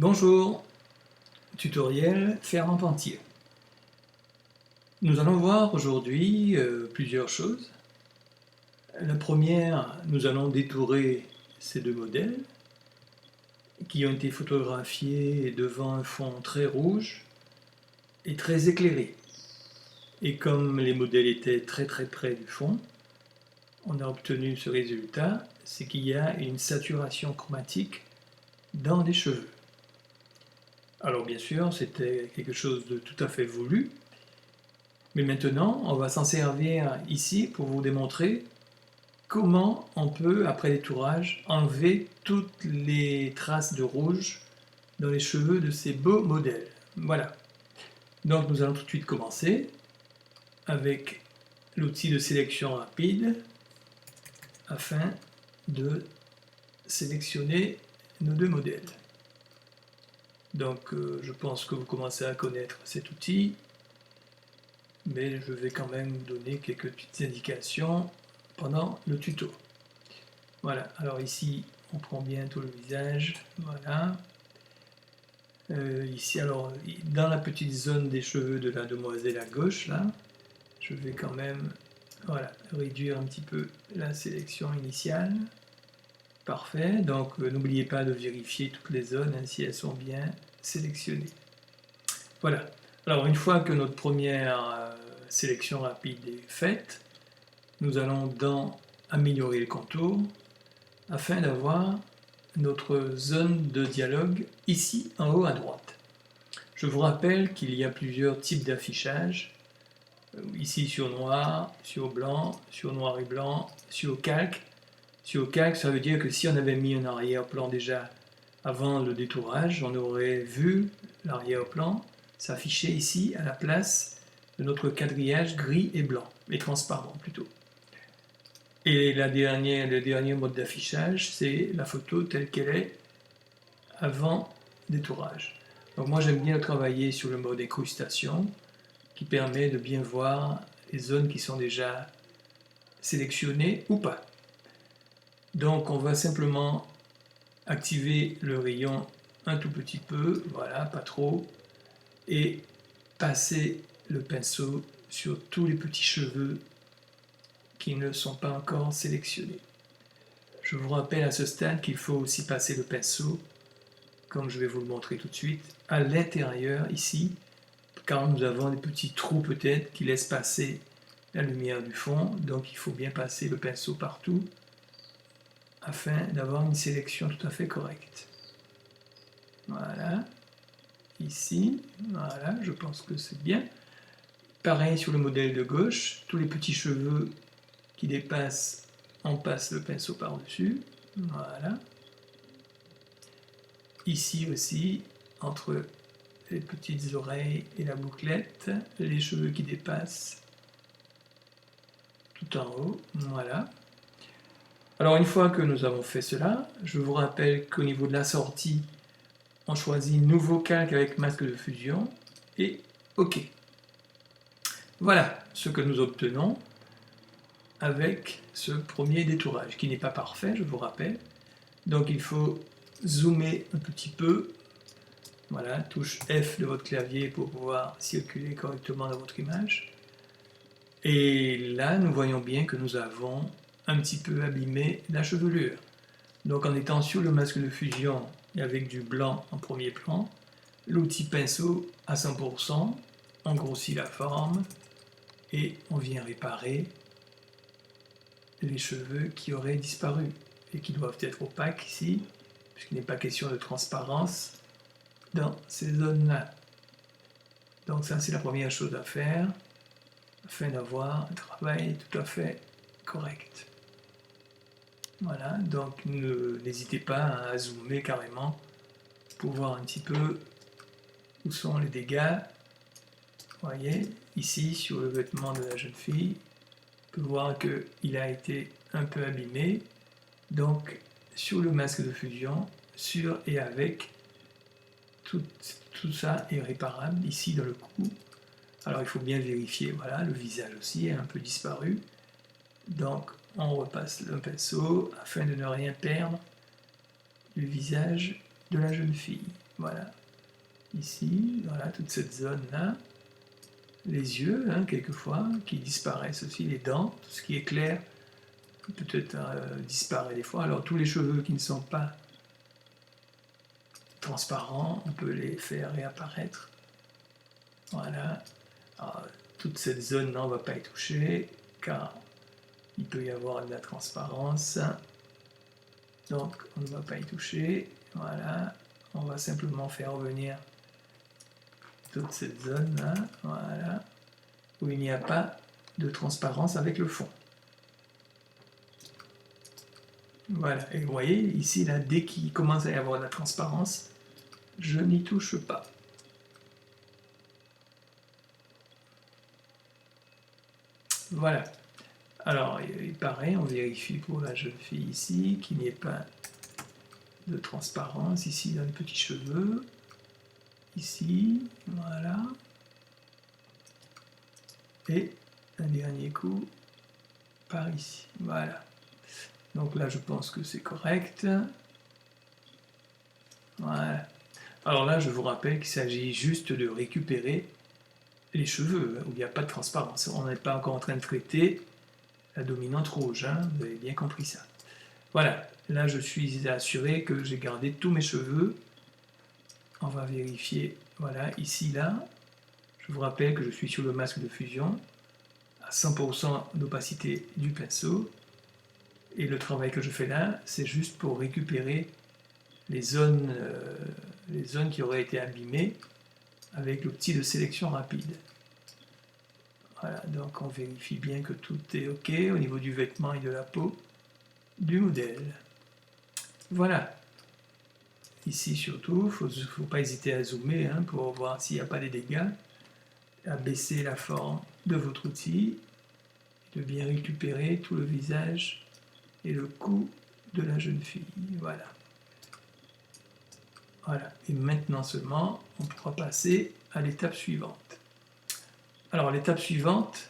Bonjour, tutoriel faire un pentier. Nous allons voir aujourd'hui plusieurs choses. La première, nous allons détourer ces deux modèles qui ont été photographiés devant un fond très rouge et très éclairé. Et comme les modèles étaient très près du fond, on a obtenu ce résultat, c'est qu'il y a une saturation chromatique dans les cheveux. Alors bien sûr, c'était quelque chose de tout à fait voulu, mais maintenant, on va s'en servir ici pour vous démontrer comment on peut, après détourage, enlever toutes les traces de rouge dans les cheveux de ces beaux modèles. Voilà. Donc nous allons tout de suite commencer avec l'outil de sélection rapide afin de sélectionner nos deux modèles. Donc je pense que vous commencez à connaître cet outil, mais je vais quand même vous donner quelques petites indications pendant le tuto. Voilà, alors ici on prend bien tout le visage, voilà. Ici, alors, dans la petite zone des cheveux de la demoiselle à gauche, là, je vais quand même, voilà, réduire un petit peu la sélection initiale. Parfait, donc n'oubliez pas de vérifier toutes les zones hein, si elles sont bien sélectionnées. Voilà, alors une fois que notre première sélection rapide est faite, nous allons dans améliorer le contour afin d'avoir notre zone de dialogue ici en haut à droite. Je vous rappelle qu'il y a plusieurs types d'affichage, ici sur noir, sur blanc, sur noir et blanc, sur calque. Sur calque, ça veut dire que si on avait mis un arrière-plan déjà avant le détourage, on aurait vu l'arrière-plan s'afficher ici à la place de notre quadrillage gris et blanc, et transparent plutôt. Et le dernier mode d'affichage, c'est la photo telle qu'elle est avant détourage. Donc moi j'aime bien travailler sur le mode incrustation qui permet de bien voir les zones qui sont déjà sélectionnées ou pas. Donc on va simplement activer le rayon un tout petit peu, voilà, pas trop, et passer le pinceau sur tous les petits cheveux qui ne sont pas encore sélectionnés. Je vous rappelle à ce stade qu'il faut aussi passer le pinceau, comme je vais vous le montrer tout de suite, à l'intérieur ici, car nous avons des petits trous peut-être qui laissent passer la lumière du fond, donc il faut bien passer le pinceau partout afin d'avoir une sélection tout à fait correcte. Voilà, ici, voilà, je pense que c'est bien. Pareil sur le modèle de gauche, tous les petits cheveux qui dépassent, on passe le pinceau par-dessus, voilà. Ici aussi, entre les petites oreilles et la bouclette, les cheveux qui dépassent tout en haut, voilà. Alors une fois que nous avons fait cela, je vous rappelle qu'au niveau de la sortie, on choisit Nouveau calque avec masque de fusion et OK. Voilà ce que nous obtenons avec ce premier détourage, qui n'est pas parfait, je vous rappelle. Donc il faut zoomer un petit peu. Voilà, touche F de votre clavier pour pouvoir circuler correctement dans votre image. Et là, nous voyons bien que nous avons un petit peu abîmé la chevelure. Donc en étant sur le masque de fusion et avec du blanc en premier plan, l'outil pinceau à 100%, on grossit la forme et on vient réparer les cheveux qui auraient disparu et qui doivent être opaques ici, puisqu'il n'est pas question de transparence dans ces zones-là. Donc ça, c'est la première chose à faire afin d'avoir un travail tout à fait correct. Voilà, donc n'hésitez pas à zoomer carrément pour voir un petit peu où sont les dégâts. Vous voyez, ici sur le vêtement de la jeune fille, on peut voir qu'il a été un peu abîmé. Donc sur le masque de fusion, sur et avec, tout ça est réparable ici dans le cou. Alors il faut bien vérifier, voilà, le visage aussi est un peu disparu. Donc on repasse le pinceau afin de ne rien perdre du visage de la jeune fille. voilà, ici, voilà, toute cette zone-là, les yeux, hein, quelquefois, qui disparaissent aussi, les dents, tout ce qui est clair, peut-être disparaît des fois. Alors tous les cheveux qui ne sont pas transparents, on peut les faire réapparaître. Voilà. Alors, toute cette zone-là, on ne va pas y toucher, car il peut y avoir de la transparence. Donc on ne va pas y toucher. Voilà. On va simplement faire revenir toute cette zone-là, voilà, où il n'y a pas de transparence avec le fond. Voilà, et vous voyez, ici, là, dès qu'il commence à y avoir de la transparence, je n'y touche pas. Voilà. Alors, pareil, on vérifie pour la jeune fille ici, qu'il n'y ait pas de transparence, ici, dans les petits cheveux, ici, voilà. Et un dernier coup, par ici, voilà. Donc là, je pense que c'est correct. Voilà. Alors là, je vous rappelle qu'il s'agit juste de récupérer les cheveux, où il n'y a pas de transparence. On n'est pas encore en train de traiter la dominante rouge, hein, vous avez bien compris ça. Voilà, là je suis assuré que j'ai gardé tous mes cheveux. On va vérifier, voilà, ici, là. Je vous rappelle que je suis sur le masque de fusion, à 100% d'opacité du pinceau. Et le travail que je fais là, c'est juste pour récupérer les zones qui auraient été abîmées avec l'outil de sélection rapide. Voilà, donc on vérifie bien que tout est OK au niveau du vêtement et de la peau du modèle. Voilà. Ici surtout, il ne faut pas hésiter à zoomer hein, pour voir s'il n'y a pas des dégâts, à baisser la forme de votre outil, de bien récupérer tout le visage et le cou de la jeune fille. Voilà. Voilà. Et maintenant seulement, on pourra passer à l'étape suivante. Alors l'étape suivante,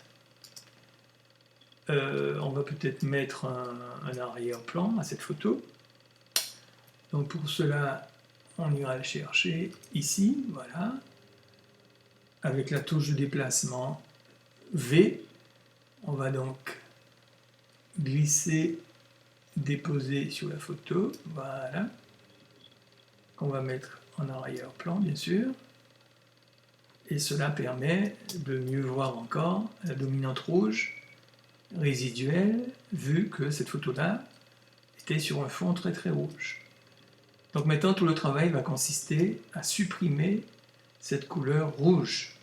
on va peut-être mettre un arrière-plan à cette photo. Donc pour cela, on ira le chercher ici, voilà, avec la touche de déplacement V. On va donc glisser, déposer sur la photo, voilà, qu'on va mettre en arrière-plan bien sûr. Et cela permet de mieux voir encore la dominante rouge résiduelle, vu que cette photo-là était sur un fond très très rouge. Donc maintenant, tout le travail va consister à supprimer cette couleur rouge.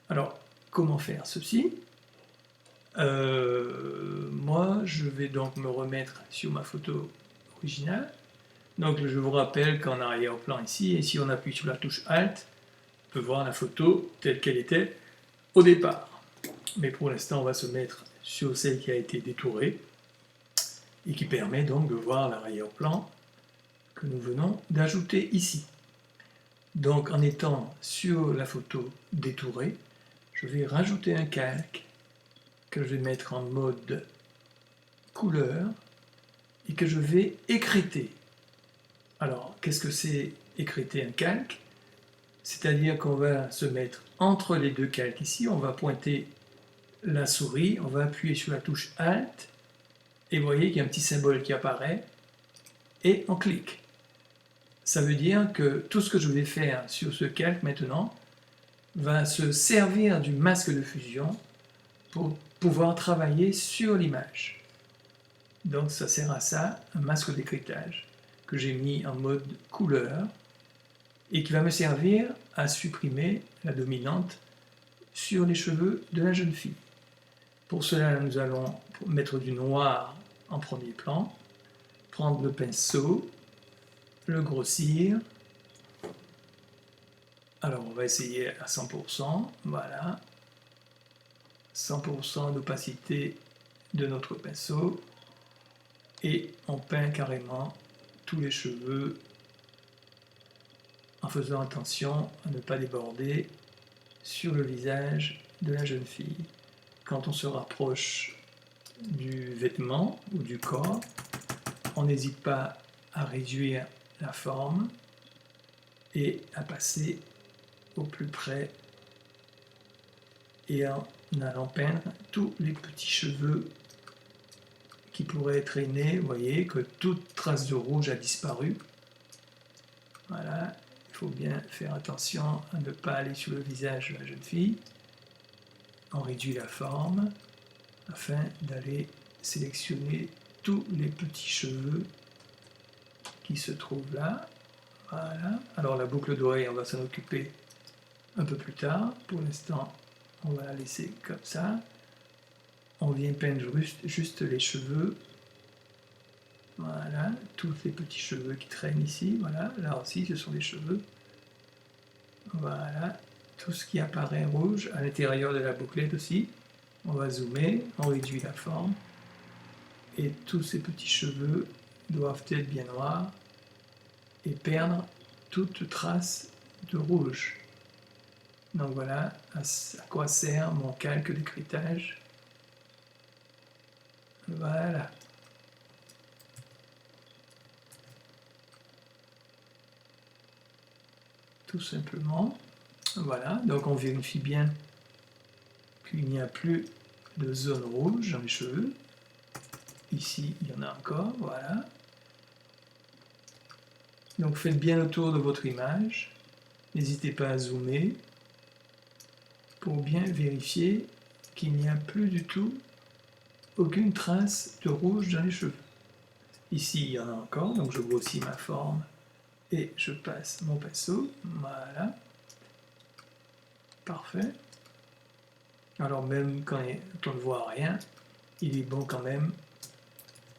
Alors, comment faire ceci? Moi, je vais donc me remettre sur ma photo originale. Donc, je vous rappelle qu'en arrière-plan ici, et si on appuie sur la touche Alt, on peut voir la photo telle qu'elle était au départ. Mais pour l'instant, on va se mettre sur celle qui a été détourée et qui permet donc de voir l'arrière-plan que nous venons d'ajouter ici. Donc en étant sur la photo détourée, je vais rajouter un calque que je vais mettre en mode couleur et que je vais écrêter. Alors qu'est-ce que c'est écrêter un calque? C'est-à-dire qu'on va se mettre entre les deux calques ici, on va pointer la souris, on va appuyer sur la touche Alt et vous voyez qu'il y a un petit symbole qui apparaît et on clique. Ça veut dire que tout ce que je vais faire sur ce calque maintenant va se servir du masque de fusion pour pouvoir travailler sur l'image. Donc ça sert à ça, un masque d'écrêtage que j'ai mis en mode couleur et qui va me servir à supprimer la dominante sur les cheveux de la jeune fille. Pour cela, nous allons mettre du noir en premier plan, prendre le pinceau, le grossir. Alors on va essayer à 100%, voilà, 100% d'opacité de notre pinceau et on peint carrément tous les cheveux en faisant attention à ne pas déborder sur le visage de la jeune fille. Quand on se rapproche du vêtement ou du corps, on n'hésite pas à réduire la forme et à passer au plus près et en allant peindre tous les petits cheveux qui pourraient traîner. Vous voyez que toute trace de rouge a disparu. Voilà, il faut bien faire attention à ne pas aller sur le visage de la jeune fille. On réduit la forme afin d'aller sélectionner tous les petits cheveux qui se trouvent là. Voilà. Alors la boucle d'oreille, on va s'en occuper un peu plus tard. Pour l'instant, on va la laisser comme ça. On vient peindre juste les cheveux. Voilà, tous les petits cheveux qui traînent ici. Voilà, là aussi, ce sont des cheveux. Voilà, tout ce qui apparaît rouge à l'intérieur de la bouclette aussi. On va zoomer, on réduit la forme. Et tous ces petits cheveux doivent être bien noirs et perdre toute trace de rouge. Donc voilà à quoi sert mon calque d'écrêtage. Voilà. Tout simplement. Voilà, donc on vérifie bien qu'il n'y a plus de zone rouge dans les cheveux. Ici, il y en a encore, voilà. Donc faites bien le tour de votre image. N'hésitez pas à zoomer pour bien vérifier qu'il n'y a plus du tout aucune trace de rouge dans les cheveux. Ici, il y en a encore, donc je grossis ma forme et je passe mon pinceau. Voilà. Parfait. Alors même quand on ne voit rien, il est bon quand même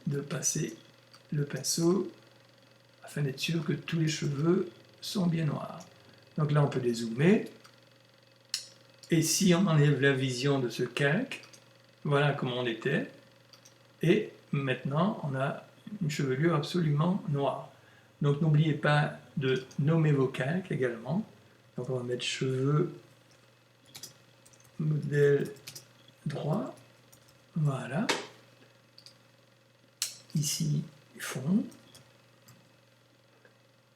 de passer le pinceau afin d'être sûr que tous les cheveux sont bien noirs. Donc là, on peut dézoomer. Et si on enlève la vision de ce calque, voilà comment on était. Et maintenant, on a une chevelure absolument noire. Donc n'oubliez pas de nommer vos calques également. Donc on va mettre cheveux, modèle droit. Voilà. Ici, fond.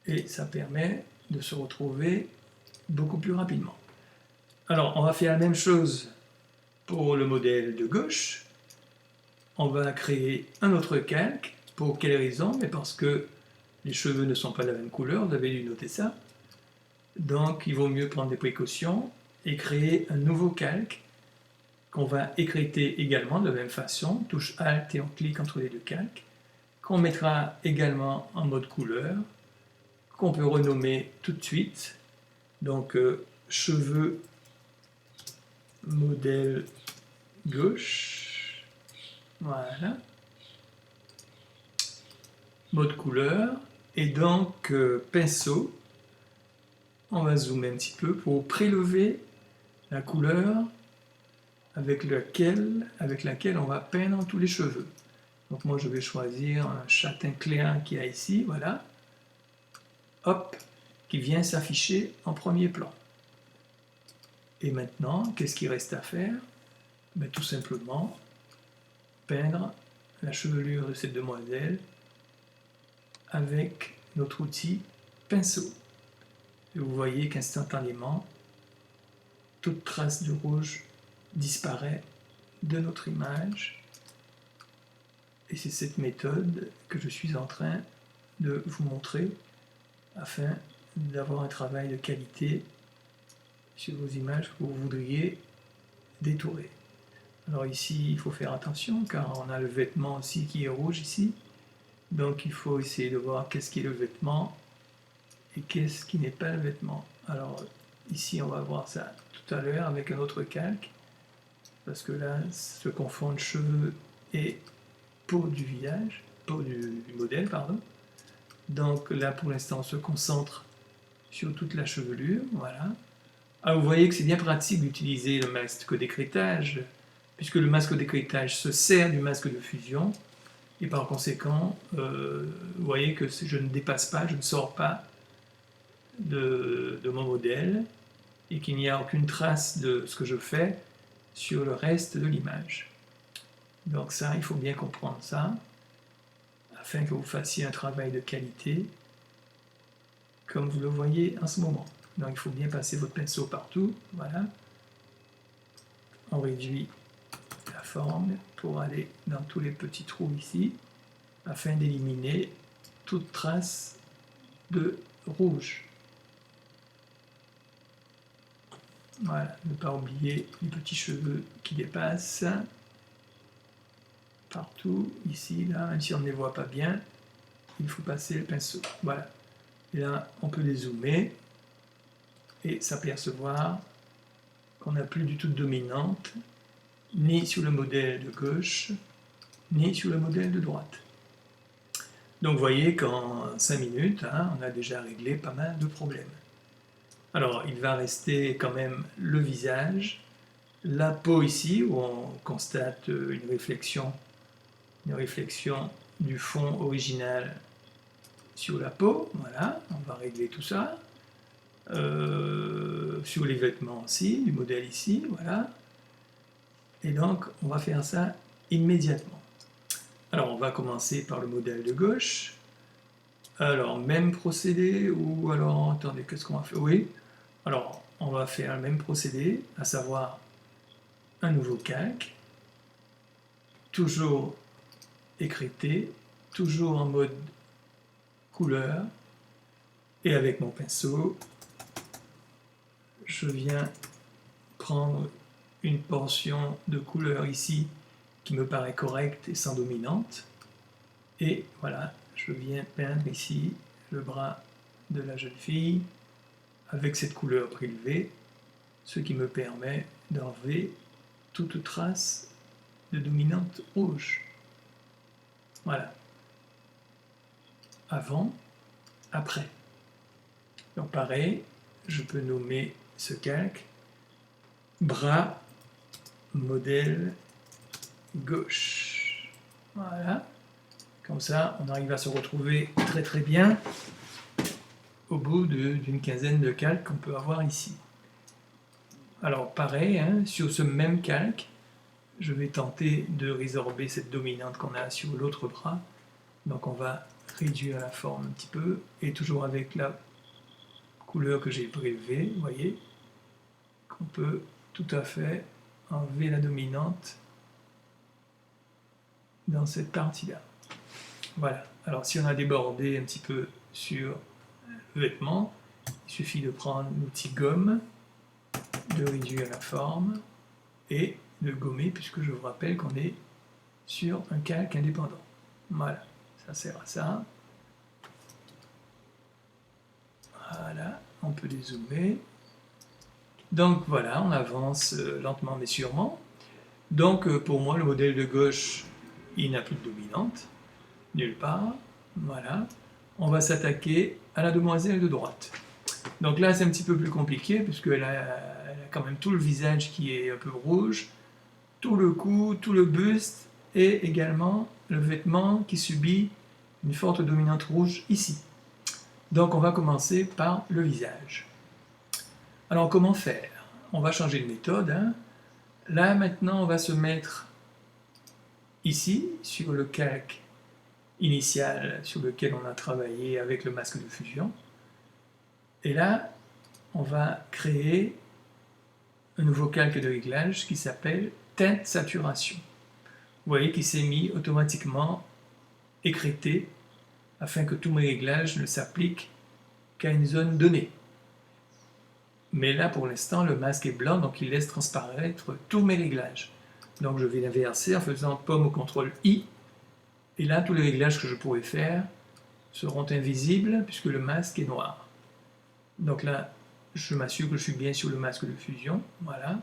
Et ça permet de se retrouver beaucoup plus rapidement. Alors, on va faire la même chose pour le modèle de gauche. On va créer un autre calque. Pour quelle raison? Mais parce que les cheveux ne sont pas de la même couleur, vous avez dû noter ça. Donc, il vaut mieux prendre des précautions et créer un nouveau calque qu'on va écrêter également de la même façon. Touche Alt et on clique entre les deux calques. Qu'on mettra également en mode couleur, qu'on peut renommer tout de suite. Donc, cheveux, modèle gauche. Voilà. Mode couleur. Et donc, pinceau. On va zoomer un petit peu pour prélever la couleur avec laquelle on va peindre tous les cheveux. Donc moi je vais choisir un châtain clair qu'il y a ici, voilà. Hop, qui vient s'afficher en premier plan. Et maintenant, qu'est-ce qu'il reste à faire? Ben, tout simplement peindre la chevelure de cette demoiselle avec notre outil pinceau. Et vous voyez qu'instantanément, toute trace de rouge disparaît de notre image. Et c'est cette méthode que je suis en train de vous montrer afin d'avoir un travail de qualité sur vos images que vous voudriez détourer. Alors ici, il faut faire attention car on a le vêtement aussi qui est rouge ici. Donc il faut essayer de voir qu'est-ce qui est le vêtement et qu'est-ce qui n'est pas le vêtement. Alors ici, on va voir ça tout à l'heure avec un autre calque parce que là, se confondent cheveux et peau du visage, peau du modèle, pardon. Donc là, pour l'instant, on se concentre sur toute la chevelure, voilà. Alors vous voyez que c'est bien pratique d'utiliser le masque d'écrêtage, puisque le masque d'écrêtage se sert du masque de fusion, et par conséquent, vous voyez que je ne dépasse pas, je ne sors pas de mon modèle, et qu'il n'y a aucune trace de ce que je fais sur le reste de l'image. Donc ça, il faut bien comprendre ça, afin que vous fassiez un travail de qualité comme vous le voyez en ce moment. Donc il faut bien passer votre pinceau partout, voilà. On réduit la forme pour aller dans tous les petits trous ici, afin d'éliminer toute trace de rouge. Voilà, ne pas oublier les petits cheveux qui dépassent partout, ici, là, même si on ne les voit pas bien, il faut passer le pinceau. Voilà. Et là, on peut dézoomer et s'apercevoir qu'on n'a plus du tout de dominante, ni sur le modèle de gauche, ni sur le modèle de droite. Donc vous voyez qu'en 5 minutes, hein, on a déjà réglé pas mal de problèmes. Alors, il va rester quand même le visage, la peau ici, où on constate une réflexion du fond original sur la peau. Voilà, on va régler tout ça. Sur les vêtements aussi, du modèle ici, voilà. Et donc, on va faire ça immédiatement. Alors, on va commencer par le modèle de gauche. Alors, même procédé, ou alors, attendez, qu'est-ce qu'on va faire? Oui, alors, on va faire le même procédé, à savoir un nouveau calque, toujours écrété, toujours en mode couleur, et avec mon pinceau, je viens prendre une portion de couleur ici qui me paraît correcte et sans dominante, et voilà, je viens peindre ici le bras de la jeune fille avec cette couleur prélevée, ce qui me permet d'enlever toute trace de dominante rouge. Voilà. Avant, après. Donc pareil, je peux nommer ce calque bras modèle gauche. Voilà. Comme ça, on arrive à se retrouver très très bien au bout d'une quinzaine de calques qu'on peut avoir ici. Alors pareil, hein, sur ce même calque, je vais tenter de résorber cette dominante qu'on a sur l'autre bras. Donc on va réduire la forme un petit peu, et toujours avec la couleur que j'ai prélevée, vous voyez, qu'on peut tout à fait enlever la dominante dans cette partie-là. Voilà, alors si on a débordé un petit peu sur le vêtement, il suffit de prendre l'outil gomme, de réduire la forme et de gommer, puisque je vous rappelle qu'on est sur un calque indépendant. Voilà, ça sert à ça. Voilà, on peut dézoomer. Donc voilà, on avance lentement mais sûrement. Donc pour moi, le modèle de gauche, il n'a plus de dominante, nulle part. Voilà, on va s'attaquer à la demoiselle de droite. Donc là, c'est un petit peu plus compliqué, puisqu'elle a quand même tout le visage qui est un peu rouge, tout le cou, tout le buste, et également le vêtement qui subit une forte dominante rouge ici. Donc on va commencer par le visage. Alors comment faire? On va changer de méthode. Hein. Là maintenant on va se mettre ici sur le calque initial sur lequel on a travaillé avec le masque de fusion. Et là on va créer un nouveau calque de réglage qui s'appelle teinte saturation. Vous voyez qu'il s'est mis automatiquement écrété afin que tous mes réglages ne s'appliquent qu'à une zone donnée. Mais là, pour l'instant, le masque est blanc, donc il laisse transparaître tous mes réglages. Donc je vais l'inverser en faisant pomme au CTRL I. Et là, tous les réglages que je pourrais faire seront invisibles puisque le masque est noir. Donc là, je m'assure que je suis bien sur le masque de fusion. Voilà.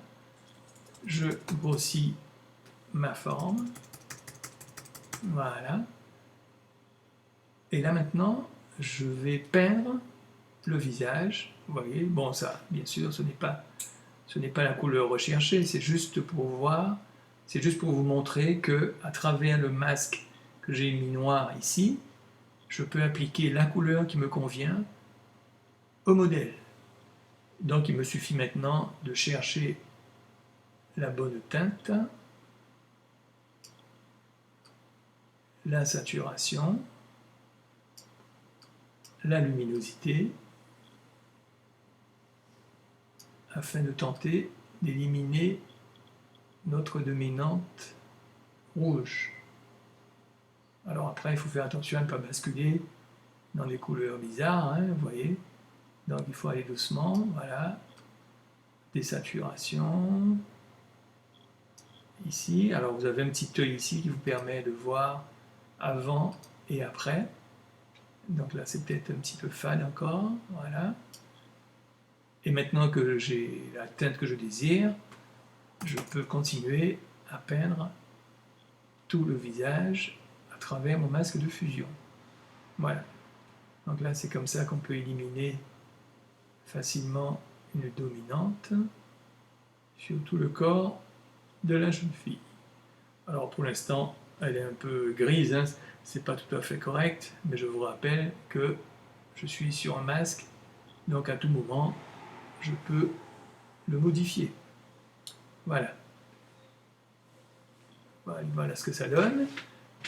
Je grossis ma forme. Voilà. Et là maintenant, je vais peindre le visage. Vous voyez, bon ça, bien sûr, ce n'est pas la couleur recherchée, c'est juste pour voir, c'est juste pour vous montrer que à travers le masque que j'ai mis noir ici, je peux appliquer la couleur qui me convient au modèle. Donc il me suffit maintenant de chercher la bonne teinte, la saturation, la luminosité, afin de tenter d'éliminer notre dominante rouge. Alors après, il faut faire attention à ne pas basculer dans des couleurs bizarres, hein, vous voyez. Donc il faut aller doucement, voilà. Désaturation. Ici, alors vous avez un petit œil ici qui vous permet de voir avant et après. Donc là, c'est peut-être un petit peu fade encore, voilà. Et maintenant que j'ai la teinte que je désire, je peux continuer à peindre tout le visage à travers mon masque de fusion. Voilà. Donc là, c'est comme ça qu'on peut éliminer facilement une dominante sur tout le corps de la jeune fille. Alors pour l'instant, elle est un peu grise, hein, c'est pas tout à fait correct, mais je vous rappelle que je suis sur un masque, donc à tout moment, je peux le modifier. Voilà. Voilà ce que ça donne.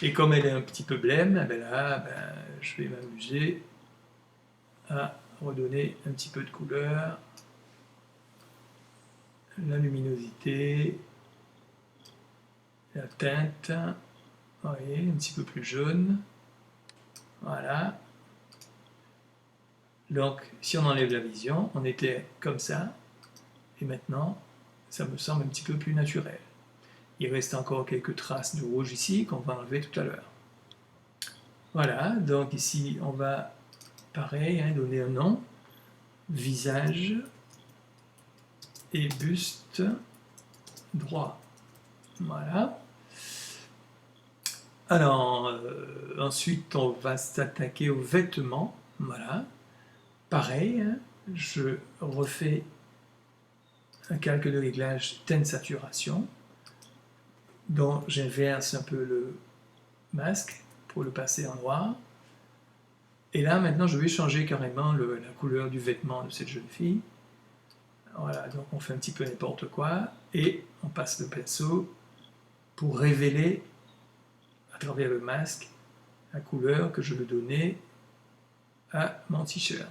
Et comme elle est un petit peu blême, ben là, je vais m'amuser à redonner un petit peu de couleur, la luminosité, la teinte, vous voyez, un petit peu plus jaune. Voilà. Donc, si on enlève la vision, on était comme ça, et maintenant, ça me semble un petit peu plus naturel. Il reste encore quelques traces de rouge ici qu'on va enlever tout à l'heure. Voilà, donc ici, on va, pareil, hein, donner un nom, visage et buste droit. Voilà. Alors, ensuite, on va s'attaquer aux vêtements. Voilà. Pareil, hein, je refais un calque de réglage teinte saturation, dont j'inverse un peu le masque pour le passer en noir. Et là, maintenant, je vais changer carrément la couleur du vêtement de cette jeune fille. Voilà, donc on fait un petit peu n'importe quoi, et on passe le pinceau pour révéler, à travers le masque, la couleur que je veux donner à mon t-shirt.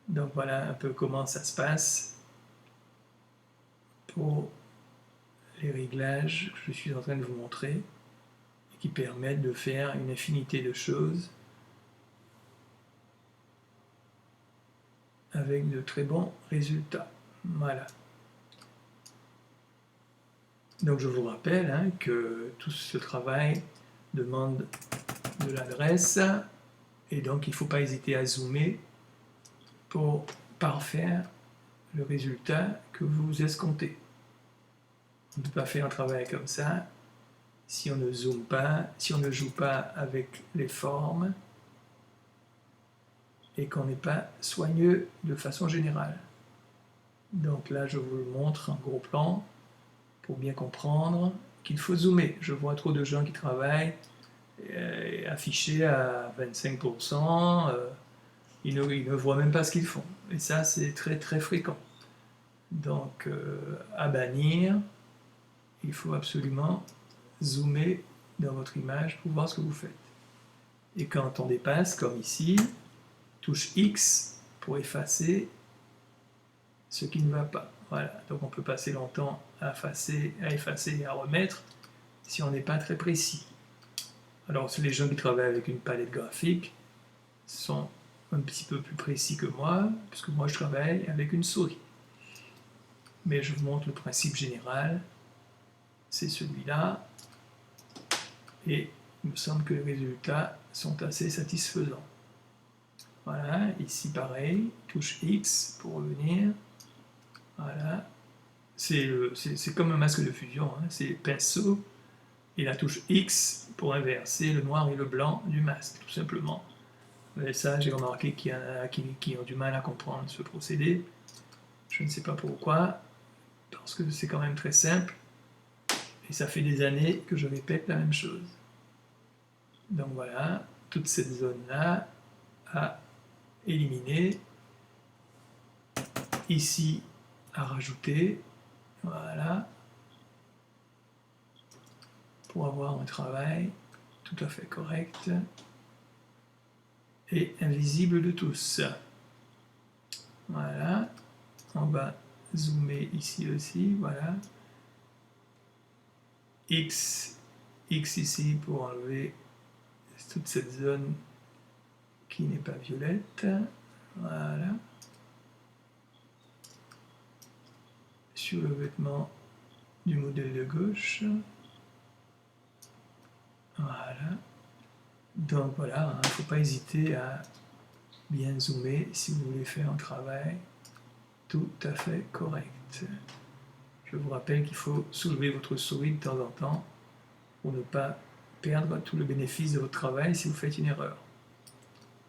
Donc voilà un peu comment ça se passe pour les réglages que je suis en train de vous montrer et qui permettent de faire une infinité de choses avec de très bons résultats. Voilà. Donc je vous rappelle, hein, que tout ce travail demande de l'adresse et donc il ne faut pas hésiter à zoomer pour parfaire le résultat que vous escomptez. On ne peut pas faire un travail comme ça si on ne zoome pas, si on ne joue pas avec les formes et qu'on n'est pas soigneux de façon générale. Donc là, je vous le montre en gros plan pour bien comprendre qu'il faut zoomer. Je vois trop de gens qui travaillent affichés à 25%, ils ne voient même pas ce qu'ils font. Et ça, c'est très très fréquent. Donc, à bannir, il faut absolument zoomer dans votre image pour voir ce que vous faites. Et quand on dépasse, comme ici, touche X pour effacer ce qui ne va pas. Voilà, donc on peut passer longtemps à effacer et à remettre si on n'est pas très précis. Alors, les gens qui travaillent avec une palette graphique sont un petit peu plus précis que moi, puisque moi je travaille avec une souris. Mais je vous montre le principe général, c'est celui-là, et il me semble que les résultats sont assez satisfaisants. Voilà, ici pareil, touche X pour revenir. Voilà, c'est comme un masque de fusion, hein. C'est pinceau et la touche X pour inverser le noir et le blanc du masque, tout simplement. Et ça, j'ai remarqué qu'il y en a qui ont du mal à comprendre ce procédé. Je ne sais pas pourquoi, parce que c'est quand même très simple, et ça fait des années que je répète la même chose. Donc voilà, toute cette zone-là à éliminer. Ici, à rajouter. Voilà. Pour avoir un travail tout à fait correct et invisible de tous. Voilà. On va zoomer ici aussi, voilà. X ici pour enlever toute cette zone qui n'est pas violette. Voilà. Sur le vêtement du modèle de gauche. Voilà. Donc voilà, il ne faut pas hésiter à bien zoomer si vous voulez faire un travail tout à fait correct. Je vous rappelle qu'il faut soulever votre souris de temps en temps pour ne pas perdre tout le bénéfice de votre travail si vous faites une erreur.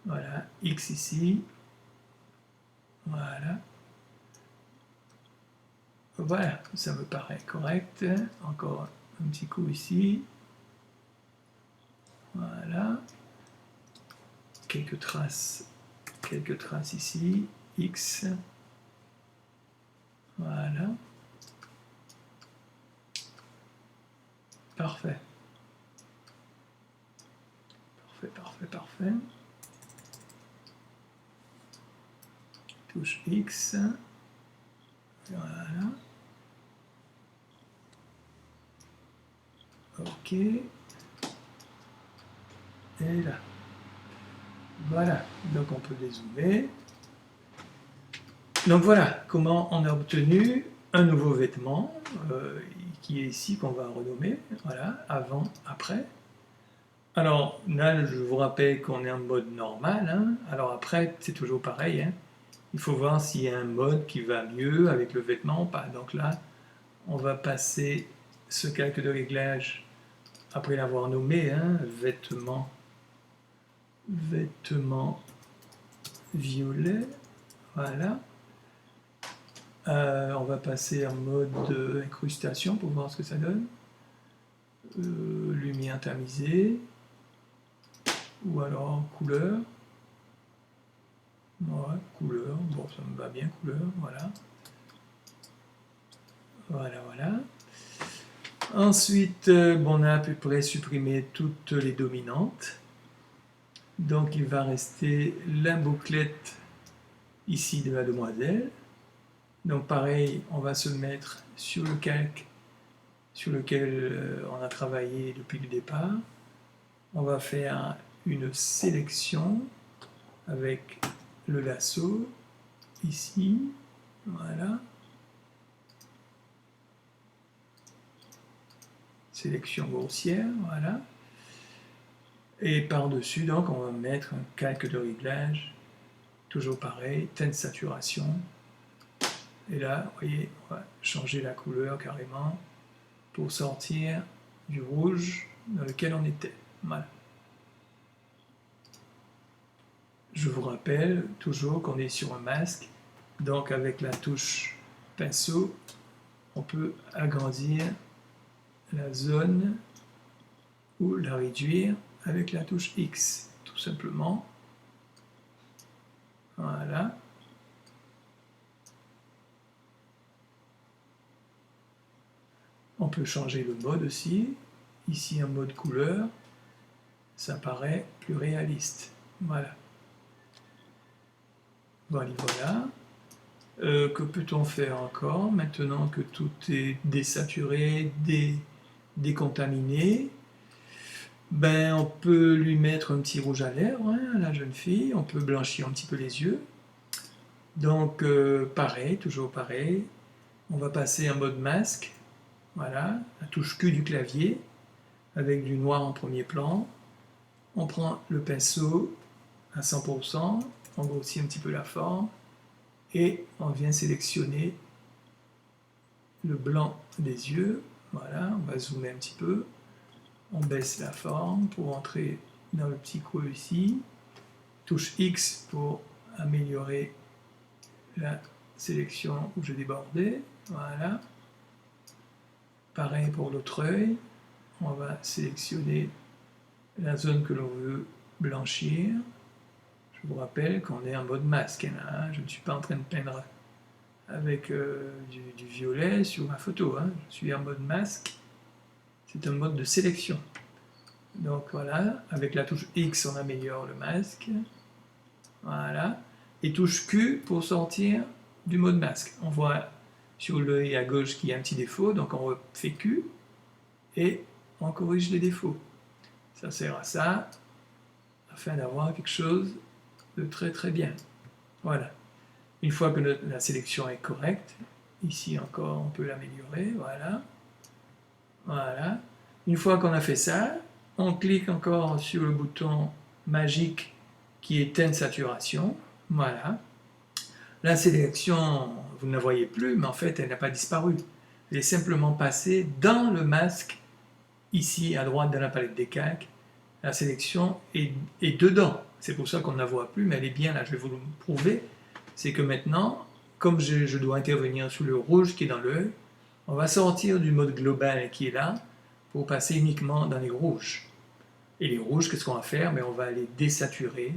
Voilà, X ici. Voilà. Voilà, ça me paraît correct. Encore un petit coup ici. Voilà. Quelques traces ici. X. Voilà. Parfait. Parfait. Touche X. Voilà. OK. Et là. Voilà. Donc on peut dézoomer. Donc voilà comment on a obtenu un nouveau vêtement qui est ici, qu'on va renommer. Voilà, avant, après. Alors là, je vous rappelle qu'on est en mode normal. Hein. Alors après, c'est toujours pareil. Hein. Il faut voir s'il y a un mode qui va mieux avec le vêtement ou pas. Donc là, on va passer ce calque de réglage après l'avoir nommé, hein, vêtement violet. Voilà. On va passer en mode incrustation pour voir ce que ça donne. Lumière tamisée. Ou alors couleur. Ouais, couleur. Bon, ça me va bien, couleur. Voilà. Voilà. Ensuite, on a à peu près supprimé toutes les dominantes. Donc, il va rester la bouclette ici de la demoiselle. Donc pareil, on va se mettre sur le calque sur lequel on a travaillé depuis le départ. On va faire une sélection avec le lasso ici, voilà. Sélection grossière, voilà. Et par-dessus, donc, on va mettre un calque de réglage, toujours pareil, teinte saturation. Et là, vous voyez, on va changer la couleur carrément pour sortir du rouge dans lequel on était. Voilà. Je vous rappelle toujours qu'on est sur un masque, donc avec la touche pinceau, on peut agrandir la zone ou la réduire avec la touche X, tout simplement. Voilà. On peut changer le mode aussi. Ici, un mode couleur. Ça paraît plus réaliste. Voilà. Voilà. Que peut-on faire encore maintenant que tout est désaturé, décontaminé? Ben, on peut lui mettre un petit rouge à lèvres, hein, à la jeune fille. On peut blanchir un petit peu les yeux. Donc, pareil, toujours pareil. On va passer en mode masque. Voilà, la touche Q du clavier, avec du noir en premier plan. On prend le pinceau à 100%, on grossit un petit peu la forme, et on vient sélectionner le blanc des yeux. Voilà, on va zoomer un petit peu. On baisse la forme pour entrer dans le petit creux ici. Touche X pour améliorer la sélection où je débordais. Voilà. Pareil pour l'autre œil, on va sélectionner la zone que l'on veut blanchir. Je vous rappelle qu'on est en mode masque, hein. Je ne suis pas en train de peindre avec du violet sur ma photo, hein. Je suis en mode masque, c'est un mode de sélection. Donc voilà, avec la touche X on améliore le masque, voilà, et touche Q pour sortir du mode masque. On voit sur l'œil à gauche qu'il y a un petit défaut, donc on fait Q et on corrige les défauts. Ça sert à ça, afin d'avoir quelque chose de très très bien. Voilà. Une fois que la sélection est correcte, ici encore on peut l'améliorer, voilà. Voilà. Une fois qu'on a fait ça, on clique encore sur le bouton magique qui est teinte saturation, voilà. La sélection, vous ne la voyez plus, mais en fait elle n'a pas disparu. Elle est simplement passée dans le masque, ici à droite de la palette des calques. La sélection est dedans. C'est pour ça qu'on ne la voit plus, mais elle est bien là. Je vais vous le prouver. C'est que maintenant, comme je dois intervenir sur le rouge qui est dans l'œil, on va sortir du mode global qui est là pour passer uniquement dans les rouges. Et les rouges, qu'est-ce qu'on va faire? On va les désaturer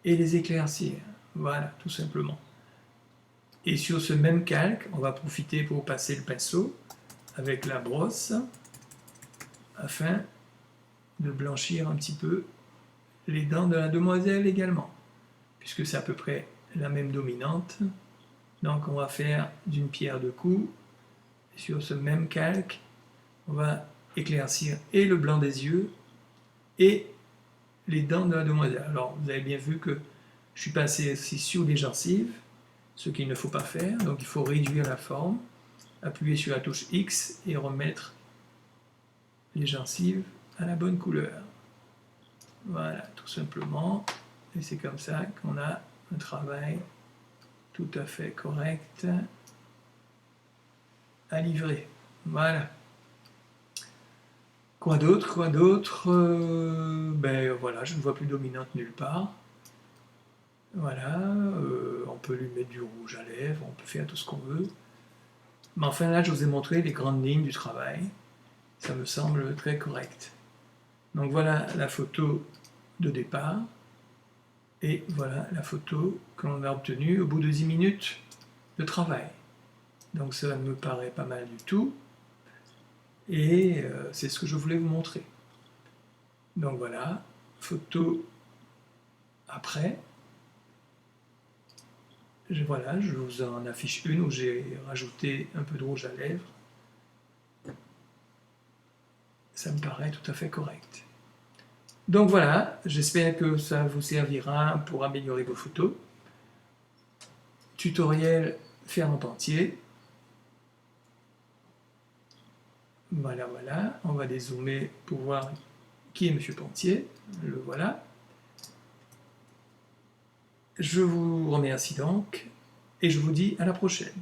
et les éclaircir. Voilà, tout simplement. Et sur ce même calque, on va profiter pour passer le pinceau avec la brosse afin de blanchir un petit peu les dents de la demoiselle également, puisque c'est à peu près la même dominante. Donc on va faire d'une pierre deux coups. Sur ce même calque, on va éclaircir et le blanc des yeux et les dents de la demoiselle. Alors vous avez bien vu que je suis passé aussi sur les gencives, ce qu'il ne faut pas faire. Donc il faut réduire la forme, appuyer sur la touche X et remettre les gencives à la bonne couleur. Voilà, tout simplement. Et c'est comme ça qu'on a un travail tout à fait correct à livrer. Voilà. Quoi d'autre? Quoi d'autre? Ben voilà, je ne vois plus dominante nulle part. Voilà, on peut lui mettre du rouge à lèvres, on peut faire tout ce qu'on veut. Mais enfin là, je vous ai montré les grandes lignes du travail. Ça me semble très correct. Donc voilà la photo de départ. Et voilà la photo que l'on a obtenue au bout de 10 minutes de travail. Donc ça me paraît pas mal du tout. Et c'est ce que je voulais vous montrer. Donc voilà, photo après. Voilà, je vous en affiche une où j'ai rajouté un peu de rouge à lèvres. Ça me paraît tout à fait correct. Donc voilà, j'espère que ça vous servira pour améliorer vos photos. Tutoriel Fernand Pentier. Voilà, voilà, on va dézoomer pour voir qui est Monsieur Pentier. Le voilà. Je vous remercie donc et je vous dis à la prochaine.